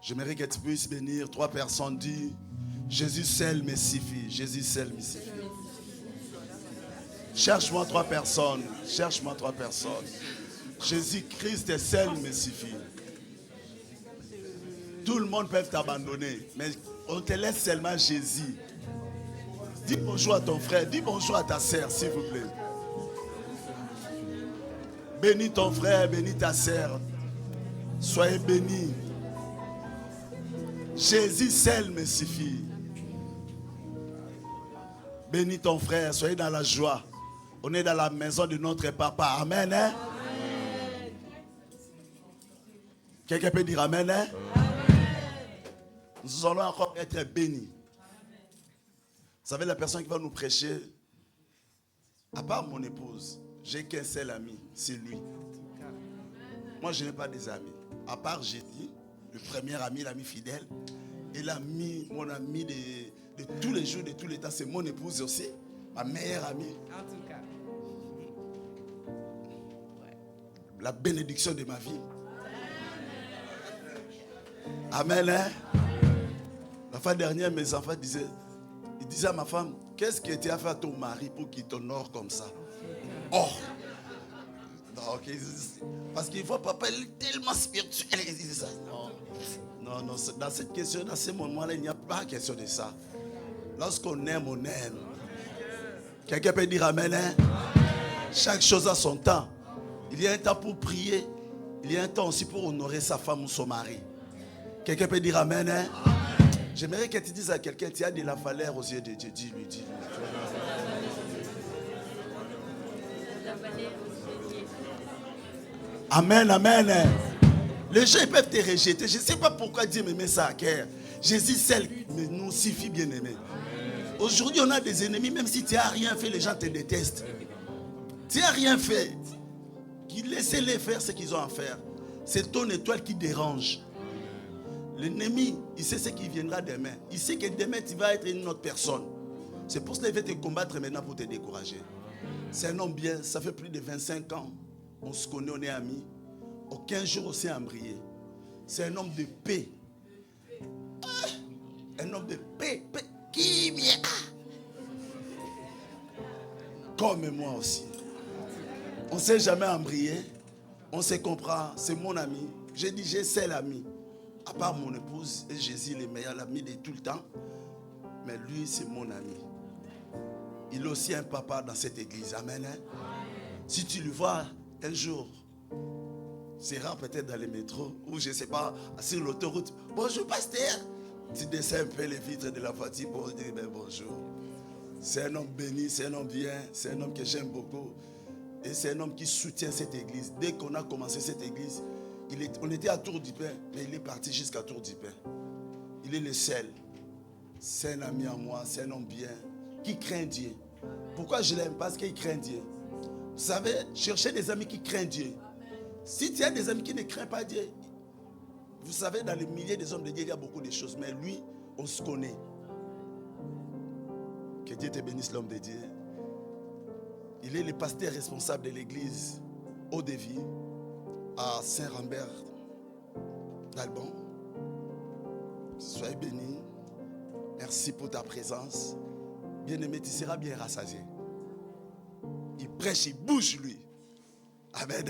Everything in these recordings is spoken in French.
J'aimerais que tu puisses bénir 3 personnes. Dis, Jésus seul me suffit. Jésus seul me suffit. Cherche-moi 3 personnes. Cherche-moi 3 personnes. Jésus-Christ seul me suffit. Tout le monde peut t'abandonner, mais on te laisse seulement Jésus. Dis bonjour à ton frère, dis bonjour à ta sœur, s'il vous plaît. Bénis ton frère, bénis ta sœur. Soyez bénis. Jésus seul me suffit. Bénis ton frère, soyez dans la joie. On est dans la maison de notre papa. Amen. Hein? Amen. Quelqu'un peut dire Amen. Hein? Amen. Nous allons encore être bénis. Vous savez, la personne qui va nous prêcher, à part mon épouse, j'ai qu'un seul ami, c'est lui. Moi, je n'ai pas des amis. À part Jésus, le premier ami, l'ami fidèle, et l'ami, mon ami de tous les jours, de tous les temps, c'est mon épouse aussi, ma meilleure amie. En tout cas. La bénédiction de ma vie. Amen. Hein? La fois dernière, mes enfants disaient, ils disaient à ma femme, qu'est-ce que tu as fait à ton mari pour qu'il t'honore comme ça? Oh! Non, okay. Parce qu'il faut pas parler tellement spirituel. Ils disent ça. Non, non, dans cette question, dans ce moment-là, il n'y a pas question de ça. Lorsqu'on aime, on aime. Quelqu'un peut dire Amen. Hein? Chaque chose a son temps. Il y a un temps pour prier. Il y a un temps aussi pour honorer sa femme ou son mari. Quelqu'un peut dire Amen. Hein? J'aimerais que tu dises à quelqu'un, tu as de la valeur aux yeux de Dieu. Dis-lui, dis-lui. Amen, amen. Les gens ils peuvent te rejeter. Je ne sais pas pourquoi Dieu me met ça à cœur. Jésus seul nous suffit, bien aimé. Aujourd'hui, on a des ennemis, même si tu n'as rien fait, les gens te détestent. Tu n'as rien fait. Laissez-les faire ce qu'ils ont à faire. C'est ton étoile qui dérange. L'ennemi, il sait ce qui viendra demain. Il sait que demain, tu vas être une autre personne. C'est pour cela qu'il va te combattre maintenant pour te décourager. C'est un homme bien, ça fait plus de 25 ans. On se connaît, on est amis. Aucun jour aussi embrayé. C'est un homme de paix. Un homme de paix. Qui vient? Comme moi aussi. On ne s'est jamais embrayé. On se comprend. C'est mon ami. J'ai dit, j'ai seul ami. À part mon épouse et Jésus, le meilleur ami de tout le temps. Mais lui, c'est mon ami. Il est aussi un papa dans cette église. Amen. Hein? Si tu le vois un jour, c'est rare peut-être dans les métros ou je ne sais pas, sur l'autoroute. Bonjour pasteur. Tu descends un peu les vitres de la voiture pour dire ben, bonjour. C'est un homme béni, c'est un homme bien, c'est un homme que j'aime beaucoup. Et c'est un homme qui soutient cette église. Dès qu'on a commencé cette église, on était à Tour du Pin, mais il est parti jusqu'à Tour du Pin. Il est le seul. C'est un ami à moi, c'est un homme bien, qui craint Dieu. Pourquoi je l'aime? Parce qu'il craint Dieu. Vous savez, cherchez des amis qui craignent Dieu. Si tu as des amis qui ne craignent pas Dieu, vous savez, dans le milieu des hommes de Dieu, il y a beaucoup de choses. Mais lui, on se connaît. Que Dieu te bénisse, l'homme de Dieu. Il est le pasteur responsable de l'église Eau-de-Vie à Saint-Rambert d'Alban. Soyez bénis. Merci pour ta présence. Bien-aimé, tu seras bien rassasié. Il prêche, il bouge lui. Amen.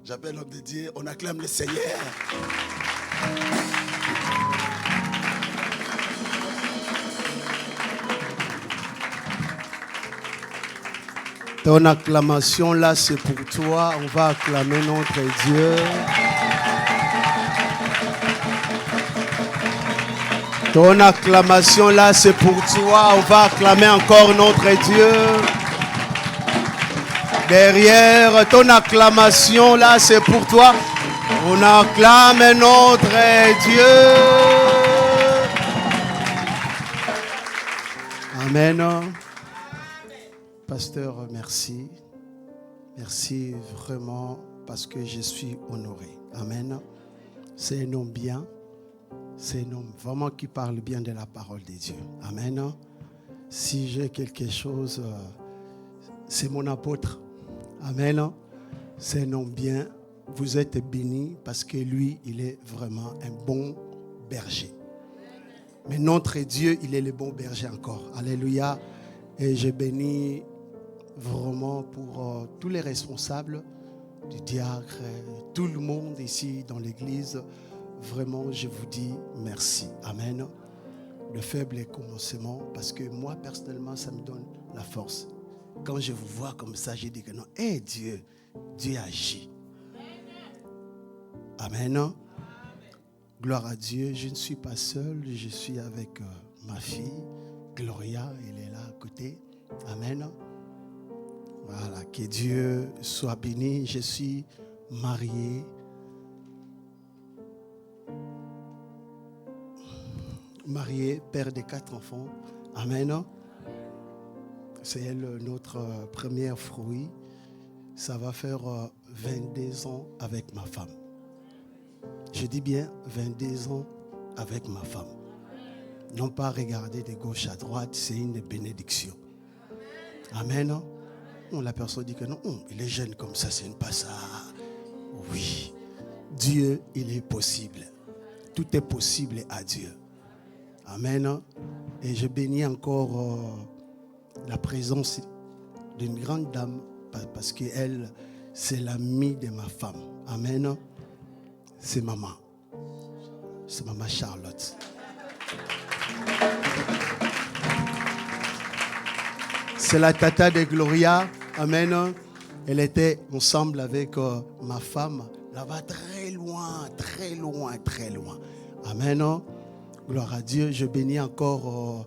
J'appelle l'homme de Dieu. On acclame le Seigneur. Ton acclamation là, c'est pour toi. On va acclamer notre Dieu. Ton acclamation là, c'est pour toi. On va acclamer encore notre Dieu. Derrière, ton acclamation là, c'est pour toi. On acclame notre Dieu. Amen. Pasteur, merci. Merci vraiment parce que je suis honoré. Amen. C'est un homme bien. C'est un homme vraiment qui parle bien de la parole de Dieu. Amen. Si j'ai quelque chose, c'est mon apôtre. Amen. C'est un homme bien. vous êtes bénis parce que lui, il est vraiment un bon berger. Mais notre Dieu, il est le bon berger encore. Alléluia. Et je bénis vraiment pour tous les responsables du diacre, tout le monde ici dans l'église. Vraiment, je vous dis merci. Amen. Le faible commencement, parce que moi, personnellement, ça me donne la force. Quand je vous vois comme ça, je dis que non, Dieu agit. Amen. Gloire à Dieu, je ne suis pas seul, je suis avec ma fille, Gloria, elle est là à côté. Amen. Voilà, que Dieu soit béni. Je suis marié. Marié, père de 4 enfants. Amen. C'est elle notre premier fruit. Ça va faire 22 ans avec ma femme. Je dis bien 22 ans avec ma femme. Non pas regarder de gauche à droite, c'est une bénédiction. Amen. La personne dit que non, il est jeune comme ça, c'est pas ça. Oui, Dieu, il est possible. Tout est possible à Dieu. Amen. Et je bénis encore la présence d'une grande dame parce qu'elle, c'est l'amie de ma femme. Amen. C'est maman. C'est maman Charlotte. C'est la tata de Gloria. Amen. Elle était ensemble avec ma femme. Là-bas, très loin, très loin, très loin. Amen. Gloire à Dieu. Je bénis encore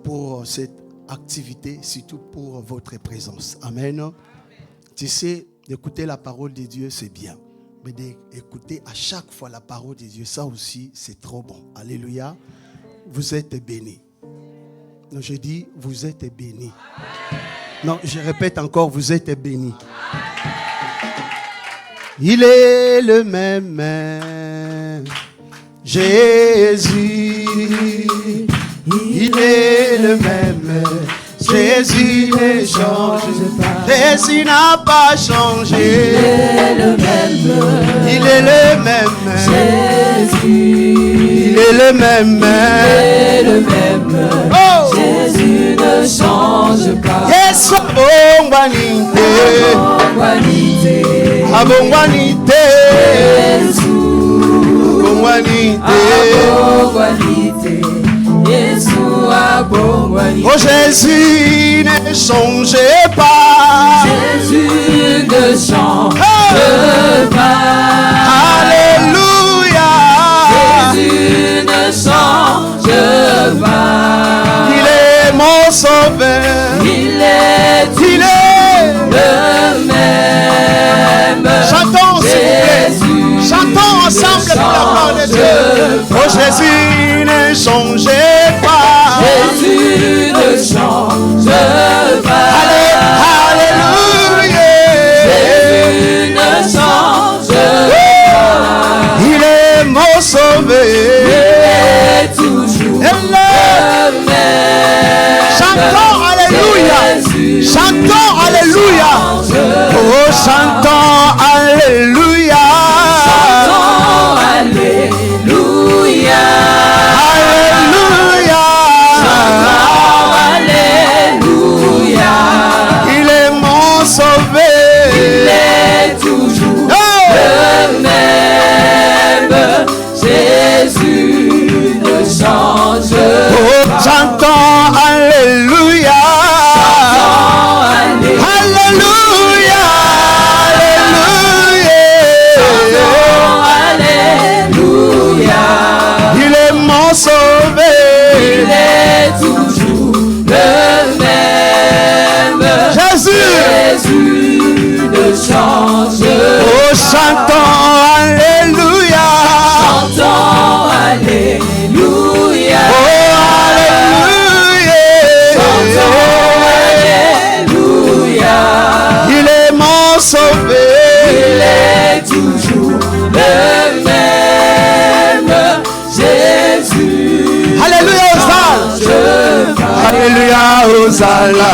pour cette activité, surtout pour votre présence. Amen. Tu sais, d'écouter la parole de Dieu, c'est bien. Mais d'écouter à chaque fois la parole de Dieu, ça aussi, c'est trop bon. Alléluia. Vous êtes bénis. Non, je dis, vous êtes bénis. Non, je répète encore, vous êtes bénis. Il est le même. Jésus. Il est le même. Jésus ne change pas. Jésus n'a pas changé. Il est le même. Il est le même. Jésus. Il est le même. Il est le même. Oh. Jésus ne change pas. Yes, abongwanite. Abongwanite. Jésus. Abongwanite. Oh Jésus ne changeait pas. Jésus ne change pas. Alléluia. Jésus ne change pas. Il est mon sauveur. Il est le même. Chantons Jésus. Chantons ensemble pour la gloire de Dieu. Oh Jésus ne changeait pas. Jésus ne change pas. Alléluia. Jésus ne change pas. Il est mon sauveur. Il est toujours le même. Chantons alléluia. Chantons alléluia. Oh, chantons alléluia. Chantons alléluia. Il est mon sauveur. Il est toujours le même. Jésus ne change pas. Chantons alléluia. Alléluia. Alléluia. Il est mon sauveur. Il est toujours le même. Jésus ne change pas. Oh, chantons alléluia. Chantons alléluia. Oh, alléluia. Chantons alléluia. Il est mon sauveur. Il est toujours le même. Jésus. Alléluia, Hosanna. Alléluia, Hosanna.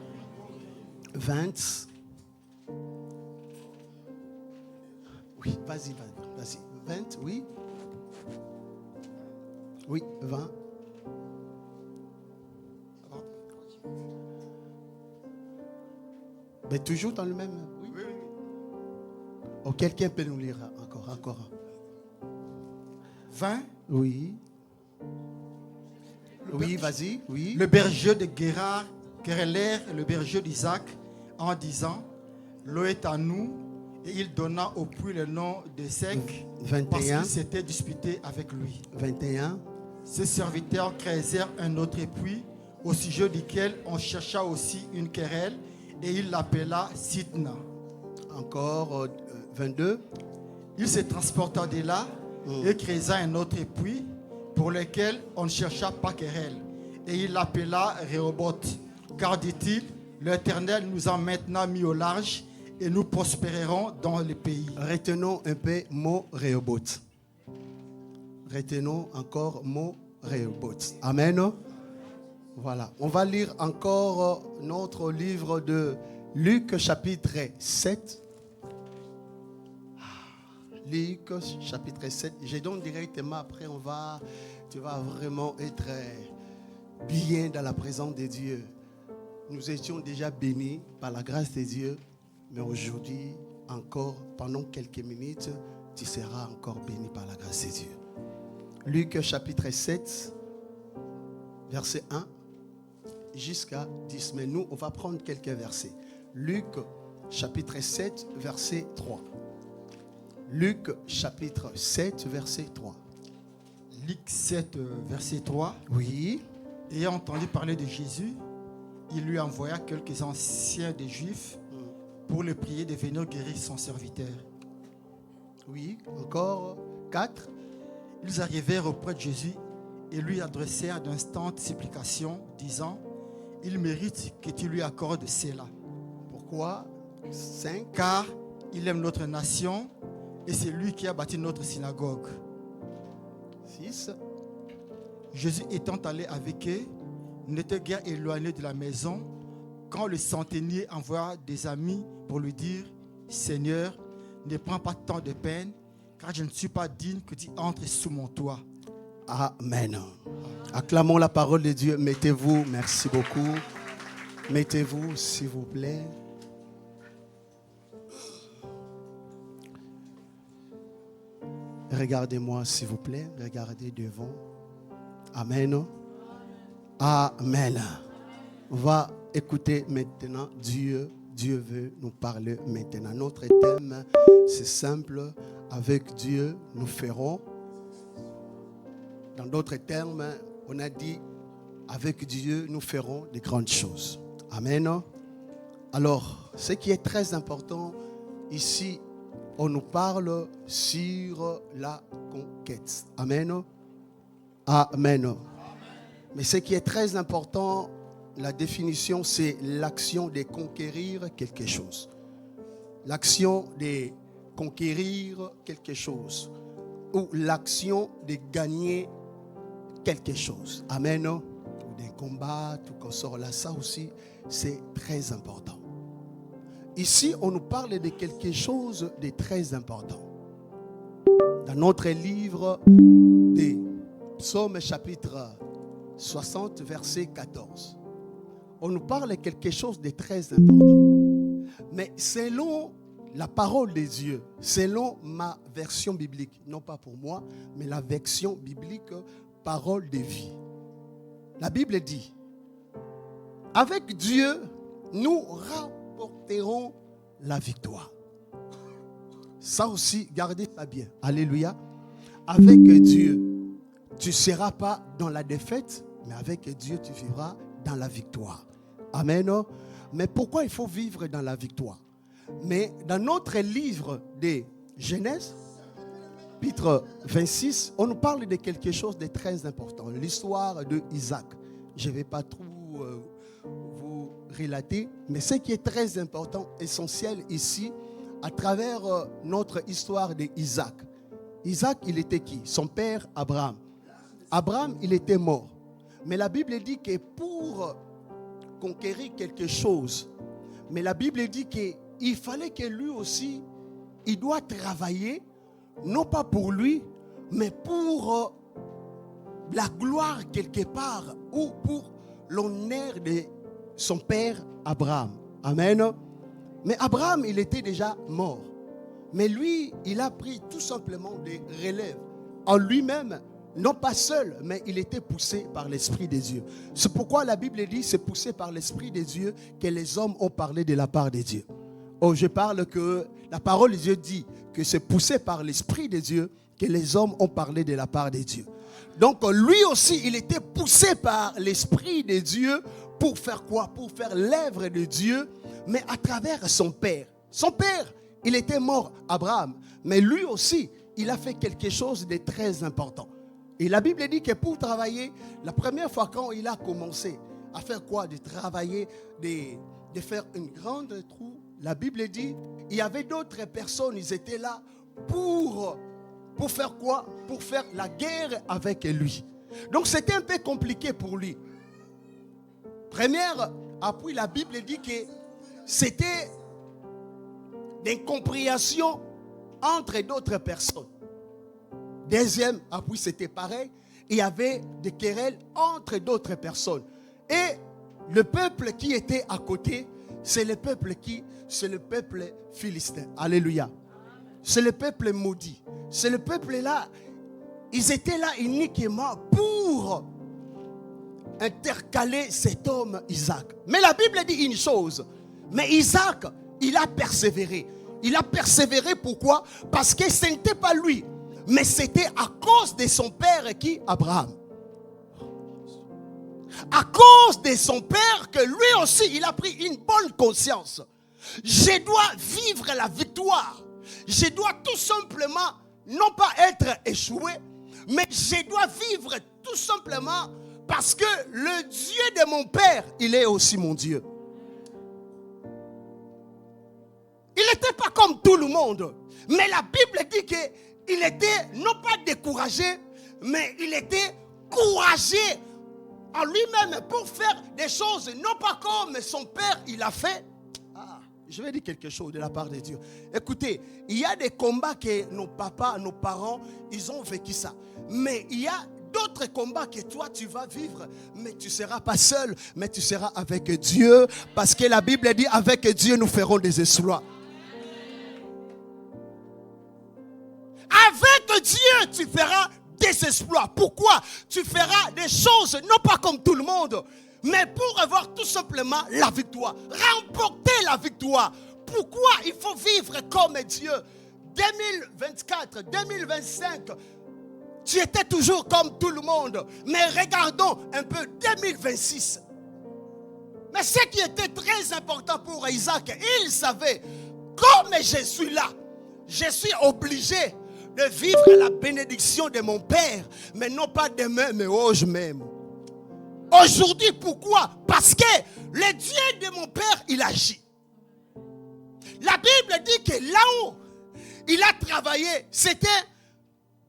20. Oui, vas-y. 20, oui. Oui, 20. Mais toujours dans le même. Oui. Oh, quelqu'un peut nous lire encore. 20. Oui. Oui, vas-y. Oui. Le berger de Guérard querellèrent le berger d'Isaac en disant, l'eau est à nous, et il donna au puits le nom de Sec, 21. parce qu'il s'était disputé avec lui. 21. Ses serviteurs creusèrent un autre puits, au sujet duquel on chercha aussi une querelle, et il l'appela Sidna. Encore 22. Il se transporta de là et creusa un autre puits, pour lequel on ne chercha pas querelle, et il l'appela Rehoboth, car dit-il, l'Éternel nous a maintenant mis au large, et nous prospérerons dans le pays. Retenons un peu mot Rehoboth. Retenons encore mot Rehoboth. Amen. Voilà. On va lire encore notre livre de Luc chapitre 7. Luc chapitre 7. Je donne directement après, tu vas vraiment être bien dans la présence de Dieu. Nous étions déjà bénis par la grâce de Dieu, mais aujourd'hui, encore pendant quelques minutes, tu seras encore béni par la grâce de Dieu. Luc chapitre 7, verset 1 jusqu'à 10. Mais nous, on va prendre quelques versets. Luc chapitre 7, verset 3. Luc chapitre 7, verset 3. Luc 7, verset 3. Oui. Ayant entendu parler de Jésus, il lui envoya quelques anciens des Juifs pour le prier de venir guérir son serviteur. Oui, encore 4. Ils arrivèrent auprès de Jésus et lui adressèrent d'instantes supplications, disant, il mérite que tu lui accordes cela. Pourquoi 5. Car il aime notre nation et c'est lui qui a bâti notre synagogue. 6. Jésus étant allé avec eux, n'était guère éloigné de la maison, quand le centenier envoya des amis pour lui dire, Seigneur, ne prends pas tant de peine, car je ne suis pas digne que tu entres sous mon toit. Amen. Acclamons la parole de Dieu. Mettez-vous, merci beaucoup. Mettez-vous, s'il vous plaît. Regardez-moi, s'il vous plaît. Regardez devant. Amen. Amen. On va écouter maintenant Dieu. Dieu veut nous parler maintenant. Notre thème, c'est simple. Avec Dieu, nous ferons. Dans d'autres termes, on a dit, avec Dieu, nous ferons de grandes choses. Amen. Alors, ce qui est très important, ici, on nous parle sur la conquête. Amen. Amen. Mais ce qui est très important, la définition, c'est l'action de conquérir quelque chose. L'action de conquérir quelque chose. Ou l'action de gagner quelque chose. Amen. Ou des combats, tout qu'on sort là, ça aussi, c'est très important. Ici, on nous parle de quelque chose de très important. Dans notre livre des Psaumes chapitre 60, verset 14. On nous parle de quelque chose de très important. Mais selon la parole de Dieu, selon ma version biblique, non pas pour moi, mais la version biblique, parole de vie. La Bible dit, avec Dieu, nous remporterons la victoire. Ça aussi, gardez ça bien. Alléluia. Avec Dieu, tu ne seras pas dans la défaite, mais avec Dieu, tu vivras dans la victoire. Amen. Mais pourquoi il faut vivre dans la victoire? Mais dans notre livre de Genèse, chapitre 26, on nous parle de quelque chose de très important. L'histoire de Isaac. Je ne vais pas trop vous relater, mais ce qui est très important, essentiel ici, à travers notre histoire d'Isaac. Isaac, il était qui? Son père Abraham. Abraham, il était mort. Mais la Bible dit que pour conquérir quelque chose, Mais la Bible dit qu'il fallait que lui aussi, il doit travailler, non pas pour lui, mais pour la gloire quelque part, ou pour l'honneur de son père Abraham. Amen. Mais Abraham, il était déjà mort. Mais lui, il a pris tout simplement des relèves en lui-même, non pas seul, mais il était poussé par l'Esprit des dieux. C'est pourquoi la Bible dit, c'est poussé par l'Esprit des dieux que les hommes ont parlé de la part des dieux. Oh, je parle que la parole de Dieu dit que c'est poussé par l'Esprit des dieux que les hommes ont parlé de la part des dieux. Donc lui aussi, il était poussé par l'Esprit des dieux pour faire quoi? Pour faire l'œuvre de Dieu, mais à travers son père. Son père, il était mort, Abraham, mais lui aussi, il a fait quelque chose de très important. Et la Bible dit que pour travailler, la première fois quand il a commencé à faire quoi? De travailler, de faire une grande trou. La Bible dit, il y avait d'autres personnes, ils étaient là pour faire quoi? Pour faire la guerre avec lui. Donc c'était un peu compliqué pour lui. Première, après la Bible dit que c'était l'incompréhension entre d'autres personnes. Deuxième, après c'était pareil, il y avait des querelles entre d'autres personnes. Et le peuple qui était à côté, c'est le peuple philistin. Alléluia. C'est le peuple maudit. C'est le peuple là. Ils étaient là uniquement pour intercaler cet homme Isaac. Mais la Bible dit une chose. Mais Isaac, il a persévéré. Il a persévéré pourquoi? Parce que ce n'était pas lui, mais c'était à cause de son père qui? Abraham. À cause de son père que lui aussi, il a pris une bonne conscience. Je dois vivre la victoire. Je dois tout simplement, non pas être échoué, mais je dois vivre tout simplement parce que le Dieu de mon père, il est aussi mon Dieu. Il n'était pas comme tout le monde. Mais la Bible dit qu'il était non pas découragé, mais il était courageux en lui-même pour faire des choses, non pas comme son père il a fait. Je vais dire quelque chose de la part de Dieu. Écoutez, il y a des combats que nos papas, nos parents, ils ont vécu ça. Mais il y a d'autres combats que toi tu vas vivre, mais tu ne seras pas seul, mais tu seras avec Dieu, parce que la Bible dit avec Dieu nous ferons des exploits. Avec Dieu tu feras des exploits. Pourquoi? Tu feras des choses non pas comme tout le monde, mais pour avoir tout simplement la victoire, remporter la victoire. Pourquoi il faut vivre comme Dieu? 2024, 2025, tu étais toujours comme tout le monde. Mais regardons un peu 2026. Mais ce qui était très important pour Isaac, il savait, comme je suis là, je suis obligé de vivre la bénédiction de mon Père, mais non pas demain, mais aujourd'hui même. Aujourd'hui, pourquoi? Parce que le Dieu de mon Père, il agit. La Bible dit que là où il a travaillé, c'était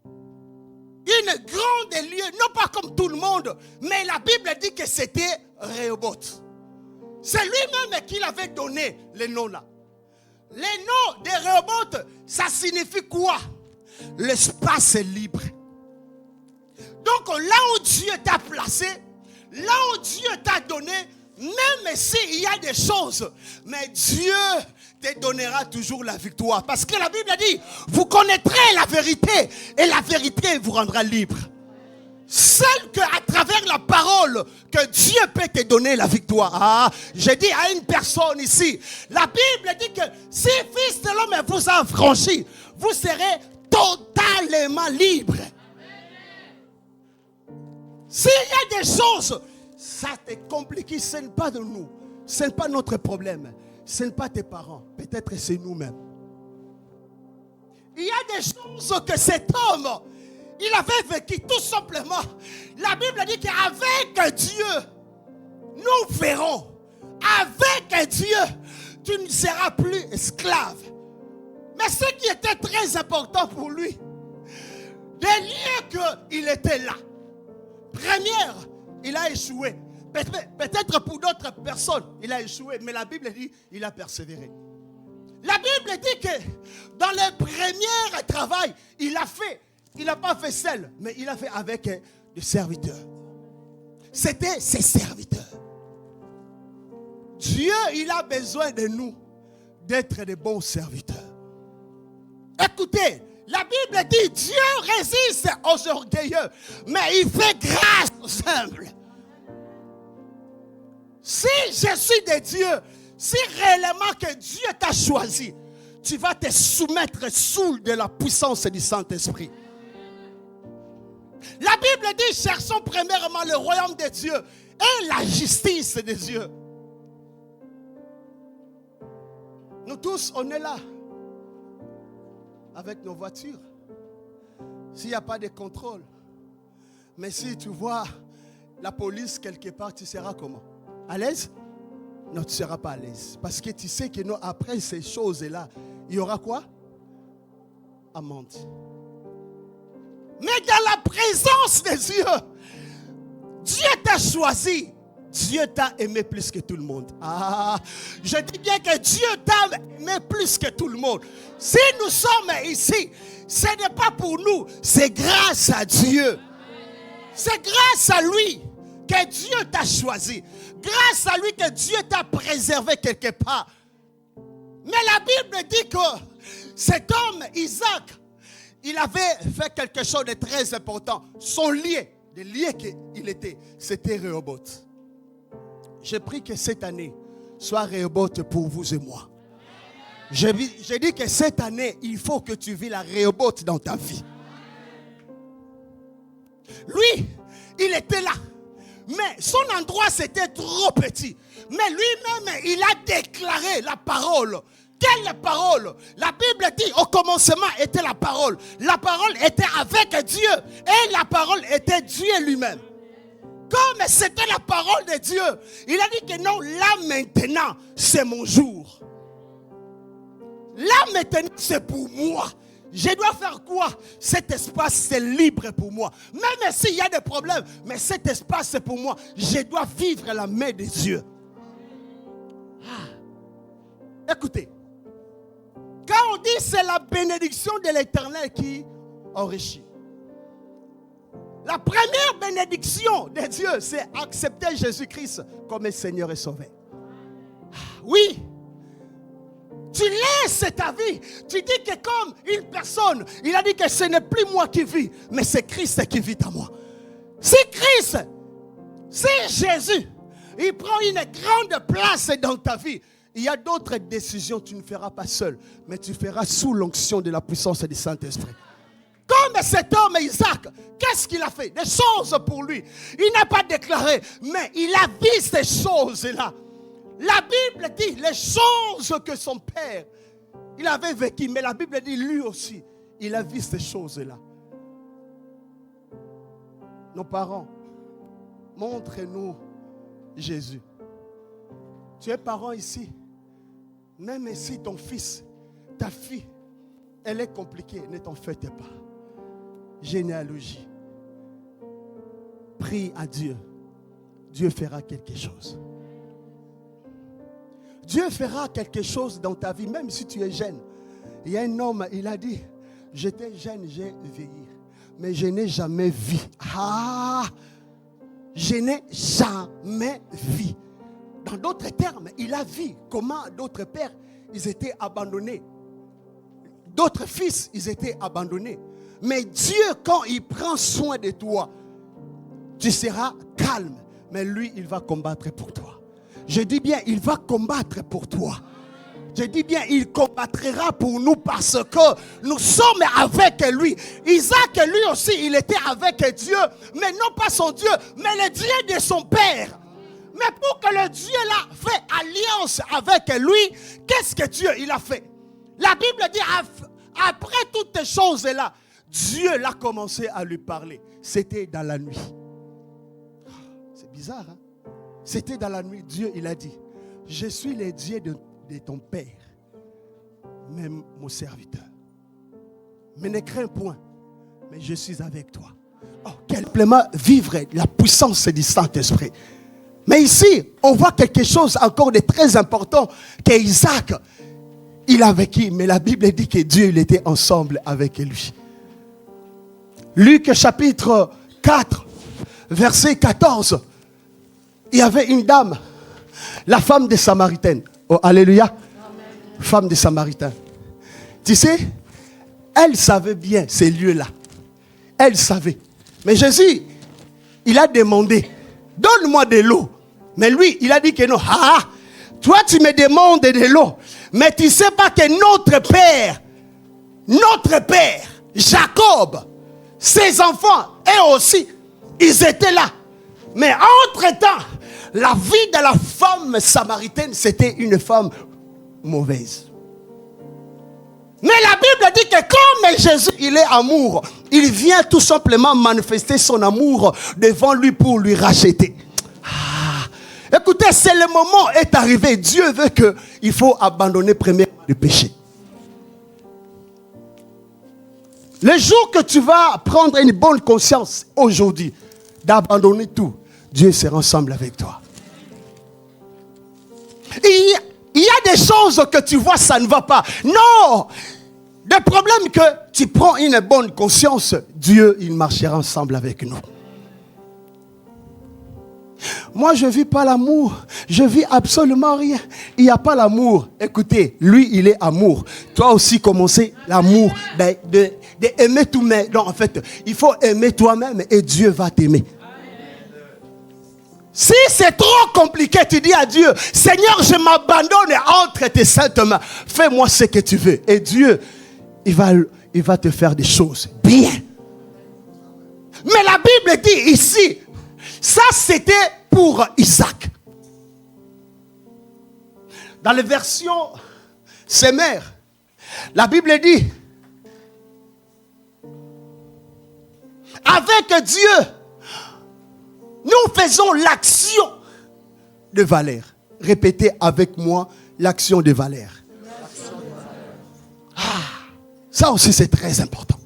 une grande lieu, non pas comme tout le monde, mais la Bible dit que c'était Rehoboth. C'est lui-même qui avait donné le nom là. Le nom de Rehoboth, ça signifie quoi? L'espace est libre. Donc là où Dieu t'a placé, là où Dieu t'a donné, même s'il y a des choses, mais Dieu te donnera toujours la victoire. Parce que la Bible dit, vous connaîtrez la vérité et la vérité vous rendra libre. Celle qu'à travers la parole que Dieu peut te donner la victoire. J'ai dit à une personne ici, la Bible dit que si Fils de l'homme vous a franchi, vous serez totalement libre. S'il y a des choses, ça te complique, ce n'est pas de nous, ce n'est pas notre problème, ce n'est pas tes parents, peut-être c'est nous-mêmes. Il y a des choses que cet homme, il avait vécu tout simplement. La Bible dit qu'avec Dieu, nous verrons. Avec Dieu, tu ne seras plus esclave. Mais ce qui était très important pour lui, des lieux qu'il était là. Première, il a échoué. Peut-être pour d'autres personnes, il a échoué, mais la Bible dit il a persévéré. La Bible dit que dans les premiers travaux, il n'a pas fait seul, mais il a fait avec des serviteurs. C'était ses serviteurs. Dieu, il a besoin de nous d'être des bons serviteurs. Écoutez, la Bible dit Dieu résiste aux orgueilleux, mais il fait grâce aux humbles. Si je suis de Dieu, si réellement que Dieu t'a choisi, tu vas te soumettre sous de la puissance du Saint-Esprit. La Bible dit cherchons premièrement le royaume de Dieu et la justice de Dieu. Nous tous, on est là avec nos voitures. S'il n'y a pas de contrôle, mais si tu vois la police quelque part, tu seras comment? À l'aise? Non, tu ne seras pas à l'aise. Parce que tu sais que non, après ces choses-là, il y aura quoi? Amende. Mais dans la présence de Dieu, Dieu t'a choisi. Dieu t'a aimé plus que tout le monde. Ah, je dis bien que Dieu t'a aimé plus que tout le monde. Si nous sommes ici, ce n'est pas pour nous, c'est grâce à Dieu. C'est grâce à lui que Dieu t'a choisi. Grâce à lui que Dieu t'a préservé quelque part. Mais la Bible dit que cet homme, Isaac, il avait fait quelque chose de très important. Son lieu, le lieu qu'il était, c'était Rehoboth. J'ai pris que cette année soit Rehoboth pour vous et moi. J'ai dit que cette année, il faut que tu vis la Rehoboth dans ta vie. Lui, il était là. Mais son endroit, c'était trop petit. Mais lui-même, il a déclaré la parole. Quelle parole? La Bible dit au commencement était la parole. La parole était avec Dieu. Et la parole était Dieu lui-même. Comme c'était la parole de Dieu, il a dit que non, là maintenant, c'est mon jour. Là maintenant, c'est pour moi. Je dois faire quoi? Cet espace, c'est libre pour moi. Même s'il y a des problèmes, mais cet espace, c'est pour moi. Je dois vivre la main de Dieu. Écoutez, quand on dit c'est la bénédiction de l'Éternel qui enrichit. La première bénédiction de Dieu, c'est accepter Jésus-Christ comme Seigneur et Sauveur. Oui. Tu laisses ta vie. Tu dis que comme une personne, il a dit que ce n'est plus moi qui vis, mais c'est Christ qui vit en moi. Si Christ, si Jésus, il prend une grande place dans ta vie, il y a d'autres décisions que tu ne feras pas seul, mais tu feras sous l'onction de la puissance du Saint-Esprit. Comme cet homme Isaac, qu'est-ce qu'il a fait? Des choses pour lui. Il n'a pas déclaré, mais il a vu ces choses-là. La Bible dit les choses que son père, il avait vécu, mais la Bible dit lui aussi, il a vu ces choses-là. Nos parents, montrez-nous Jésus. Tu es parent ici, même si ton fils, ta fille, elle est compliquée, ne t'en faites pas. Généalogie. Prie à Dieu. Dieu fera quelque chose. Dieu fera quelque chose dans ta vie, même si tu es jeune. Il y a un homme, il a dit, j'étais jeune, j'ai vieilli, mais je n'ai jamais vu. Je n'ai jamais vu. Dans d'autres termes, il a vu comment d'autres pères, ils étaient abandonnés. D'autres fils, ils étaient abandonnés. Mais Dieu, quand il prend soin de toi, tu seras calme. Mais lui, il va combattre pour toi. Je dis bien, il va combattre pour toi. Je dis bien, il combattra pour nous parce que nous sommes avec lui. Isaac, lui aussi, il était avec Dieu. Mais non pas son Dieu, mais le Dieu de son père. Mais pour que le Dieu-là fait alliance avec lui, qu'est-ce que Dieu il a fait? La Bible dit, après toutes ces choses-là, Dieu l'a commencé à lui parler. C'était dans la nuit. C'est bizarre, hein? C'était dans la nuit. Dieu, il a dit, je suis le Dieu de ton père, même mon serviteur. Mais ne crains point, mais je suis avec toi. Oh, quel pleinement vivre la puissance du Saint-Esprit. Mais ici, on voit quelque chose encore de très important qu'Isaac, il a vécu. Mais la Bible dit que Dieu, il était ensemble avec lui. Luc chapitre 4, verset 14. Il y avait une dame, la femme des Samaritaines. Oh, alléluia. Amen. Femme des Samaritains. Tu sais, elle savait bien ces lieux-là. Elle savait. Mais Jésus, il a demandé, donne-moi de l'eau. Mais lui, il a dit que non. Ah, toi, tu me demandes de l'eau. Mais tu ne sais pas que notre père, Jacob, ses enfants, eux aussi, ils étaient là. Mais entre-temps, la vie de la femme samaritaine, c'était une femme mauvaise. Mais la Bible dit que comme Jésus, il est amour, il vient tout simplement manifester son amour devant lui pour lui racheter. Écoutez, c'est le moment est arrivé. Dieu veut qu'il faut abandonner premièrement le péché. Le jour que tu vas prendre une bonne conscience aujourd'hui d'abandonner tout, Dieu sera ensemble avec toi. Il y a des choses que tu vois, ça ne va pas. Non! Le problème que tu prends une bonne conscience, Dieu, il marchera ensemble avec nous. Moi, je ne vis pas l'amour. Je vis absolument rien. Il n'y a pas l'amour. Écoutez, lui, il est amour. Toi aussi, commencez l'amour d'aimer tout-même. Non, en fait, il faut aimer toi-même et Dieu va t'aimer. Si c'est trop compliqué, tu dis à Dieu, Seigneur, je m'abandonne entre tes saintes mains. Fais-moi ce que tu veux. Et Dieu, il va te faire des choses bien. Mais la Bible dit ici, ça c'était pour Isaac. Dans la version Semeur, la Bible dit, avec Dieu, nous faisons l'action de Valère. Répétez avec moi l'action de Valère. Ah, ça aussi c'est très important.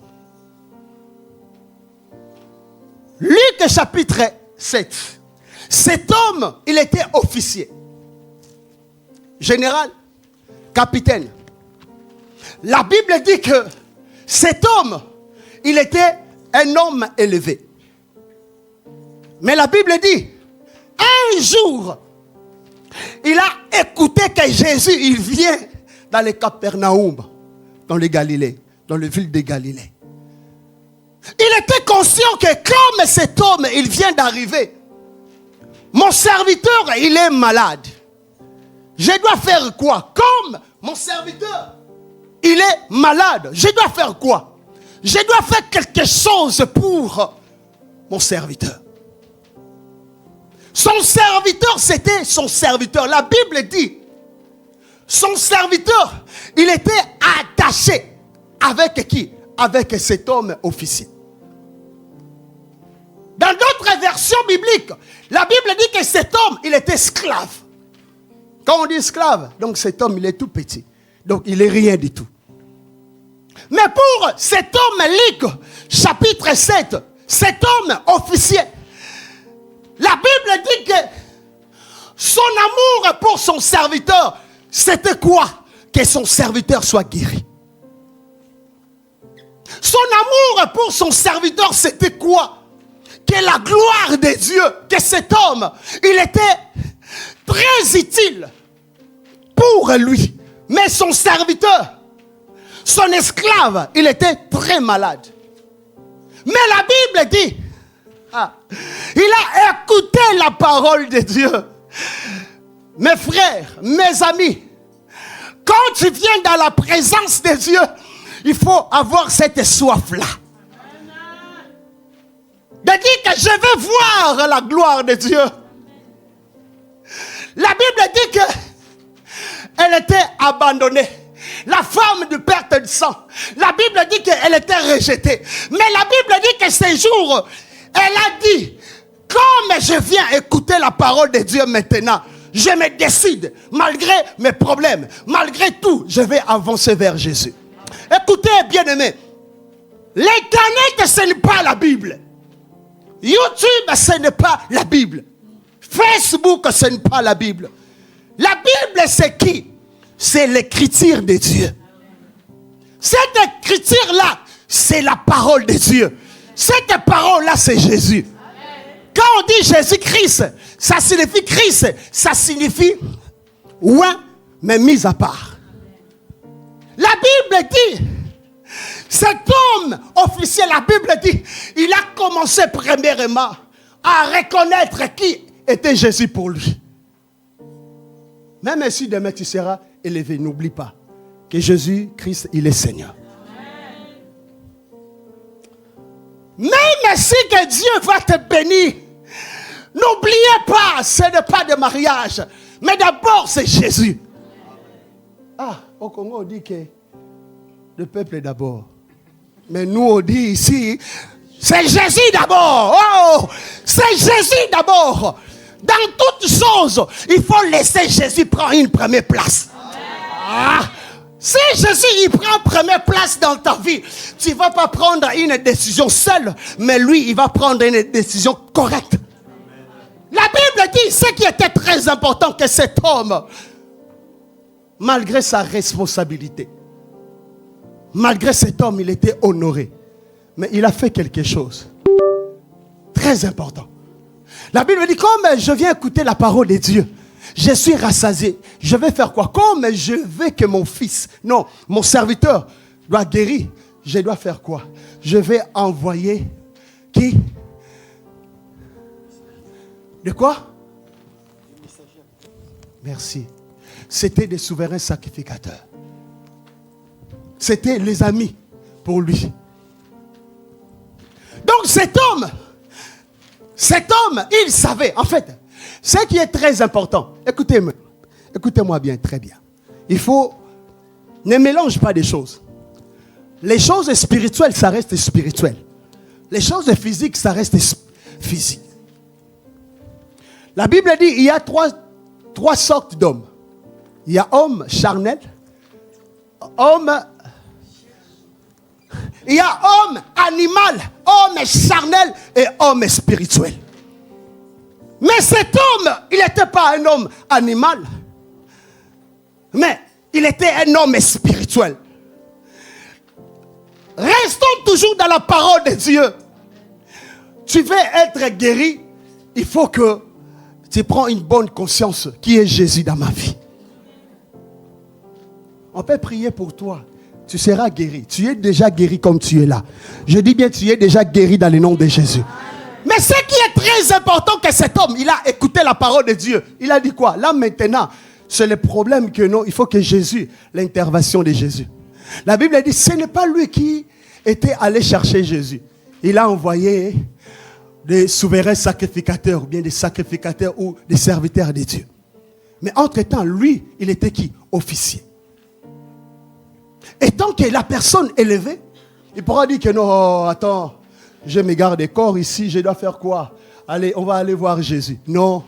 Luc chapitre 7. Cet homme, il était officier, général, capitaine. La Bible dit que cet homme, il était un homme élevé. Mais la Bible dit, un jour, il a écouté que Jésus, il vient dans le Capernaum, dans le Galilée, dans la ville de Galilée. Il était conscient que comme cet homme, il vient d'arriver, mon serviteur, il est malade. Je dois faire quoi? Comme mon serviteur, il est malade, je dois faire quoi? Je dois faire quelque chose pour mon serviteur. Son serviteur, c'était son serviteur. La Bible dit, son serviteur, il était attaché avec qui? Avec cet homme officier. Dans d'autres versions bibliques, la Bible dit que cet homme, il était esclave. Quand on dit esclave, donc cet homme, il est tout petit. Donc il n'est rien du tout. Mais pour cet homme, Luc, chapitre 7, cet homme officier, la Bible dit que son amour pour son serviteur, c'était quoi? Que son serviteur soit guéri. Son amour pour son serviteur, c'était quoi? Que la gloire de Dieu, que cet homme, il était très utile pour lui. Mais son serviteur, son esclave, il était très malade. Mais la Bible dit, il a écouté la parole de Dieu. Mes frères, mes amis, quand tu viens dans la présence de Dieu, il faut avoir cette soif-là. De dire que je veux voir la gloire de Dieu. La Bible dit que elle était abandonnée. La femme de perte de sang. La Bible dit qu'elle était rejetée. Mais la Bible dit que ces jours, elle a dit, comme je viens écouter la parole de Dieu maintenant, je me décide, malgré mes problèmes, malgré tout, je vais avancer vers Jésus. Écoutez, bien-aimés, l'Internet, ce n'est pas la Bible. YouTube, ce n'est pas la Bible. Facebook, ce n'est pas la Bible. La Bible, c'est qui? C'est l'écriture de Dieu. Cette écriture-là, c'est la parole de Dieu. Cette parole-là, c'est Jésus. Quand on dit Jésus-Christ, ça signifie Christ. Ça signifie ouais, mais mis à part. La Bible dit, cet homme officiel, la Bible dit, il a commencé premièrement à reconnaître qui était Jésus pour lui. Même si demain tu seras élevé, n'oublie pas que Jésus-Christ, il est Seigneur. Même si que Dieu va te bénir, n'oubliez pas, ce n'est pas de mariage, mais d'abord c'est Jésus. Ah, au Congo on dit que le peuple est d'abord. Mais nous on dit ici, c'est Jésus d'abord. Oh, c'est Jésus d'abord. Dans toutes choses, il faut laisser Jésus prendre une première place. Ah, si Jésus il prend première place dans ta vie, tu ne vas pas prendre une décision seule, mais lui, il va prendre une décision correcte. La Bible dit, ce qui était très important, que cet homme, malgré sa responsabilité, malgré cet homme, il était honoré. Mais il a fait quelque chose très important. La Bible dit, comme je viens écouter la parole de Dieu, je suis rassasié. Je vais faire quoi? Comme je veux que mon fils, non, mon serviteur doit guérir, je dois faire quoi? Je vais envoyer qui? De quoi? Merci. C'était des souverains sacrificateurs. C'était les amis pour lui. Donc cet homme, il savait, en fait, ce qui est très important, écoutez-moi bien, très bien. Il faut, ne mélange pas des choses. Les choses spirituelles, ça reste spirituel. Les choses physiques, ça reste physique. La Bible dit, il y a trois sortes d'hommes. Il y a homme charnel, il y a homme animal, homme charnel et homme spirituel. Mais cet homme, il n'était pas un homme animal, mais il était un homme spirituel. Restons toujours dans la parole de Dieu. Tu veux être guéri, il faut que tu prends une bonne conscience qui est Jésus dans ma vie. On peut prier pour toi. Tu seras guéri. Tu es déjà guéri comme tu es là. Je dis bien, tu es déjà guéri dans le nom de Jésus. Mais ce qui est très important, que cet homme, il a écouté la parole de Dieu. Il a dit quoi? Là maintenant, c'est le problème que non, il faut que Jésus, l'intervention de Jésus. La Bible dit, ce n'est pas lui qui était allé chercher Jésus. Il a envoyé des souverains sacrificateurs, ou bien des sacrificateurs ou des serviteurs de Dieu. Mais entre-temps, lui, il était qui? Officier. Et tant que la personne est élevée, il pourra dire que non, attends, je me garde des corps ici, je dois faire quoi? Allez, on va aller voir Jésus. Non.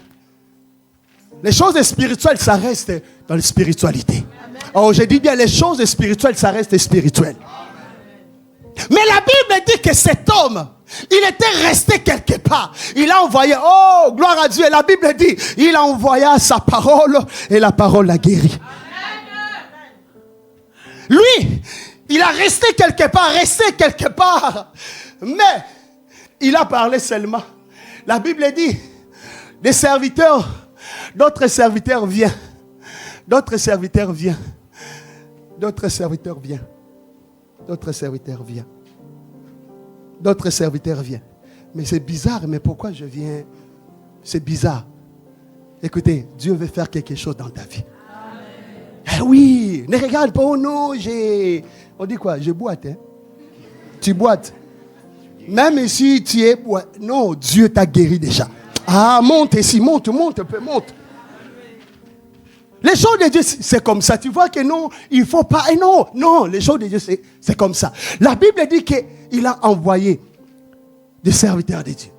Les choses spirituelles, ça reste dans la spiritualité. Oh, je dis bien, les choses spirituelles, ça reste spirituel. Mais la Bible dit que cet homme, il était resté quelque part. Il a envoyé, oh, gloire à Dieu. La Bible dit, il a envoyé sa parole et la parole l'a guéri. Lui, il a resté quelque part, mais il a parlé seulement. La Bible dit, des serviteurs, d'autres serviteurs viennent. D'autres serviteurs viennent. D'autres serviteurs viennent. D'autres serviteurs viennent. D'autres serviteurs viennent. Mais c'est bizarre, mais pourquoi je viens? C'est bizarre. Écoutez, Dieu veut faire quelque chose dans ta vie. Eh oui, ne regarde pas, oh non, on dit quoi? Je boite, hein? Tu boites. Même si tu es boite. Non, Dieu t'a guéri déjà. Ah, monte ici, monte. Les choses de Dieu, c'est comme ça. Tu vois que non, il ne faut pas. Et non, les choses de Dieu, c'est comme ça. La Bible dit qu'il a envoyé des serviteurs de Dieu.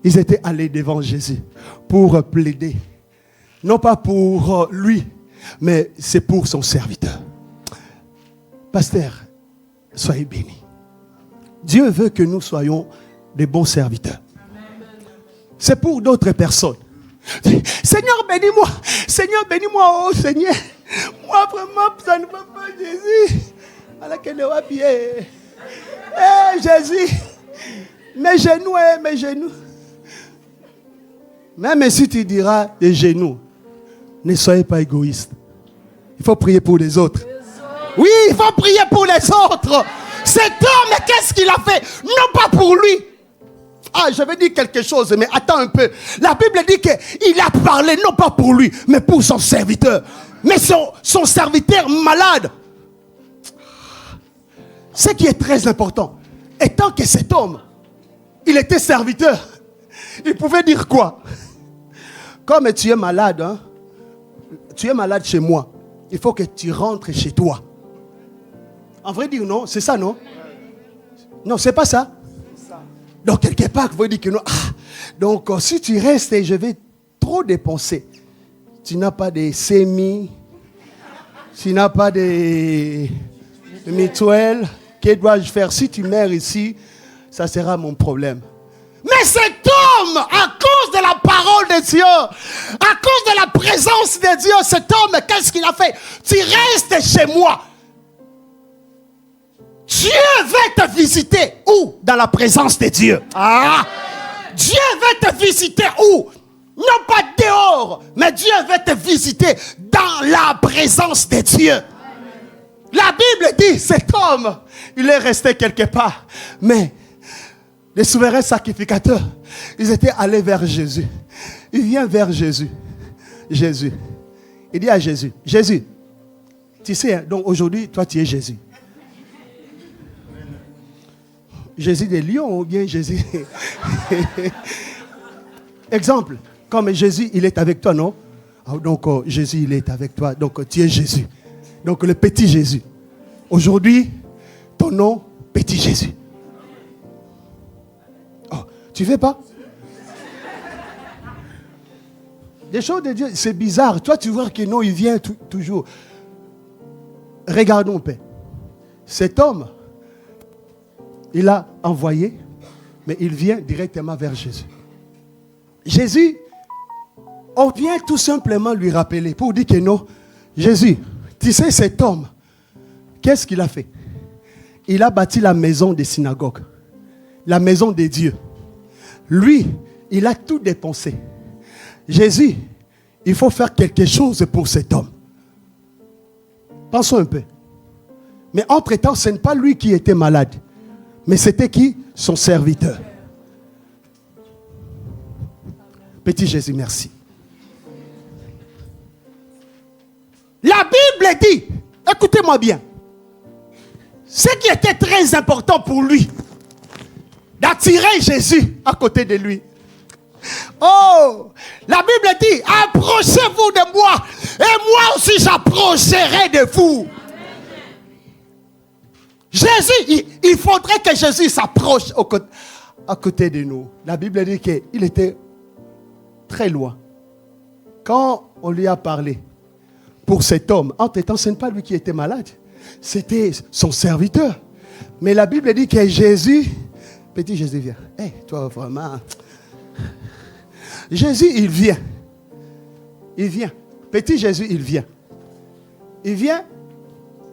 Ils étaient allés devant Jésus pour plaider. Non pas pour lui, mais c'est pour son serviteur. Pasteur, soyez bénis. Dieu veut que nous soyons des bons serviteurs. C'est pour d'autres personnes. Seigneur, bénis-moi. Seigneur, bénis-moi, oh Seigneur. Moi, vraiment, ça ne va pas, Jésus. Alors qu'elle va bien. Eh, Jésus. Mes genoux. Même si tu diras des genoux, ne soyez pas égoïste. Il faut prier pour les autres. Oui, il faut prier pour les autres. Cet homme, qu'est-ce qu'il a fait? Non pas pour lui. Ah, je vais dire quelque chose, mais attends un peu. La Bible dit qu'il a parlé non pas pour lui, mais pour son serviteur. Mais son serviteur malade. Ce qui est très important, étant que cet homme, il était serviteur, il pouvait dire quoi? Comme tu es malade, hein, tu es malade chez moi, il faut que tu rentres chez toi. En vrai dire non, c'est ça non? Non, c'est pas ça. Donc quelque part, vous dire que non. Ah, donc si tu restes et je vais trop dépenser, tu n'as pas de sémi, tu n'as pas de mutuelle, que dois-je faire? Si tu meurs ici, ça sera mon problème. Mais cet homme, à cause de la parole de Dieu, à cause de la présence de Dieu, cet homme, qu'est-ce qu'il a fait? Tu restes chez moi. Dieu veut te visiter où? Dans la présence de Dieu. Ah! Dieu veut te visiter où? Non pas dehors, mais Dieu veut te visiter dans la présence de Dieu. La Bible dit, cet homme, il est resté quelque part. Mais les souverains sacrificateurs, ils étaient allés vers Jésus. Il vient vers Jésus. Jésus. Il dit à Jésus, Jésus, tu sais, hein, donc aujourd'hui, toi tu es Jésus. Jésus des lions ou bien Jésus... Exemple, comme Jésus, il est avec toi, non? Donc Jésus, il est avec toi, donc tu es Jésus. Donc le petit Jésus. Aujourd'hui, ton nom, petit Jésus. Oh, tu ne fais pas? Des choses de Dieu, c'est bizarre. Toi, tu vois que non, il vient toujours. Regardons, Père. Cet homme, il a envoyé, mais il vient directement vers Jésus. Jésus, on vient tout simplement lui rappeler pour dire que non, Jésus, tu sais cet homme, qu'est-ce qu'il a fait? Il a bâti la maison des synagogues, la maison des dieux. Lui, il a tout dépensé. Jésus, il faut faire quelque chose pour cet homme. Pensons un peu. Mais entre-temps, ce n'est pas lui qui était malade. Mais c'était qui? Son serviteur. Petit Jésus, merci. La Bible dit, écoutez-moi bien, ce qui était très important pour lui, d'attirer Jésus à côté de lui. Oh, la Bible dit, approchez-vous de moi, et moi aussi j'approcherai de vous. Jésus, il faudrait que Jésus s'approche à côté de nous. La Bible dit qu'il était très loin. Quand on lui a parlé, pour cet homme, entre-temps, ce n'est pas lui qui était malade, c'était son serviteur. Mais la Bible dit que Jésus, petit Jésus vient. Hey, toi vraiment, Jésus, il vient. Il vient. Petit Jésus, il vient. Il vient